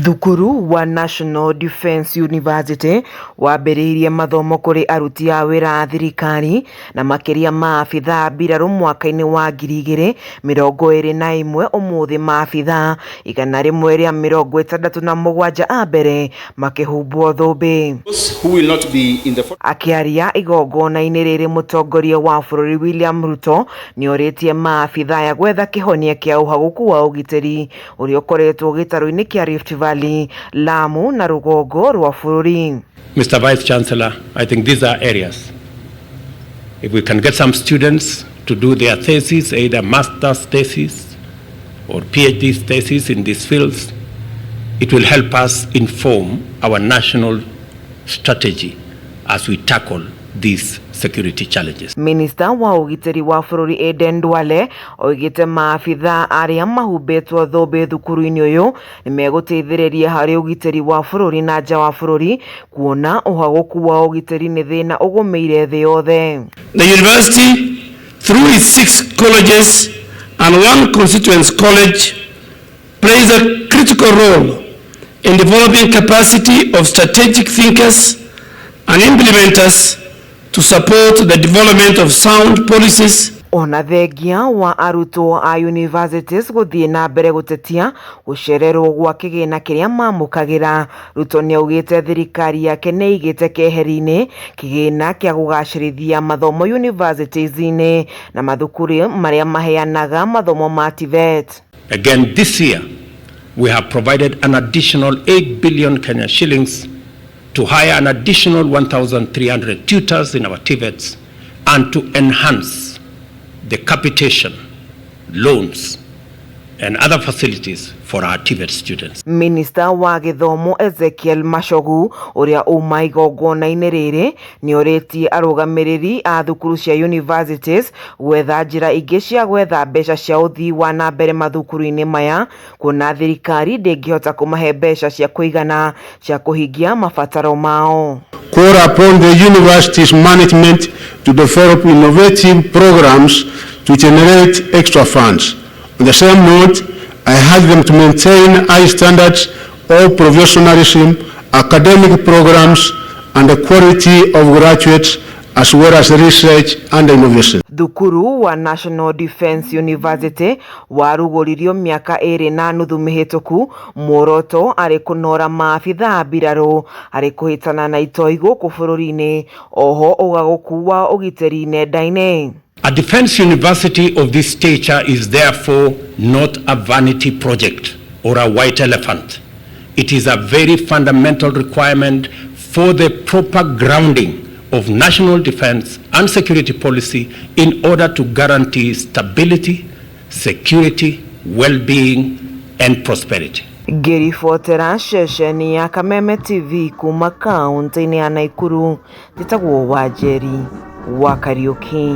Thukuru wa National Defense University wambĩrĩirie mathomo kũrĩ aruti a wĩra a thirikari na makĩria maabitha mbiraru mwaka-inĩ wa 2021 ũmũthĩ maabitha 167 a mbere makĩhumbwo thũmbĩ. Akĩaria igongona-inĩ rĩrĩ mũtongoria wa bũrũri William RUTO nĩorĩtie maabitha ya gwetha kĩhonia kĩa ũhagũku wa ũgitĩri ũrĩa ũkoretwo gĩtarũ-inĩ kĩa Rift Valley, LAMU na RUGONGO rwa bũrũri. Mr. Vice Chancellor, I think these are areas. If we can get some students to do their thesis, either master's thesis or PhD thesis in these fields, it will help us inform our national strategy as we tackle these security challenges. Minister wa Ugitiri wa bũrũri Eden Duale oigĩte maabitha arĩa mahumbĩtwo thũmbĩ thukuru-inĩ ũyũ nĩmegũteithĩrĩria harĩ ũgitĩri wa bũrũri na nja wa bũrũri kuona ũhagũku wa ũgitĩri nĩ thĩna ũgũmĩire thĩ yothe. The university, through its 6 colleges and 1 constituent college, plays a critical role in developing capacity of strategic thinkers and implementers to support the development of sound policies. Ona thengia wa arutwo a universities gũthiĩ na mbere gũtetia gũcererwo gwa kĩgĩna kĩrĩa mamũkagĩra, RUTO nĩaugĩte thirikari yake nĩigĩte keheri-inĩ kĩgĩna kĩa kũgacĩrithia mathomo universities-inĩ na mathukuru marĩa maheanaga mathomo ma TVET. Again this year we have provided an additional 8 billion Kenya shillings to hire an additional 1,300 tutors in our TVETs and to enhance the capitation, loans and other facilities for our TVET students. Minister wa gĩthomo Ezekiel Mashogu ũrĩa uma igongona-inĩ rĩrĩ nĩorĩtie arũgamĩrĩri a thukuru cia universities gwetha njĩra ingĩ cia gwetha mbeca cia ũthii wa na mbere mathukuru-inĩ maya kuona thirikari ndĩngĩhota kũmahe mbeca cia kũigana cia kũhingia mabataro mao. Call upon the university's management to develop innovative programs to generate extra funds. On the same note, I urge them to maintain high standards of professionalism, academic programs, and the quality of graduates, as well as research and innovation. Thukuru wa National Defense University warugũririo mĩaka 2.5 mĩhĩtũku, muoroto arĩ kũnora maabitha mbiraru arĩ kũhĩtana na itoi gũkũ bũrũri-inĩ, oho ũgagũku wa ũgitĩri nenda-inĩ. A defense university of this stature is therefore not a vanity project or a white elephant. It is a very fundamental requirement for the proper grounding of national defense and security policy in order to guarantee stability, security, well-being and prosperity. Ngĩribotera ceceni ya Kameme TV kuma kaunti-inĩ ya Naikuru, njĩtagwo Wanjeri wa Kariuki.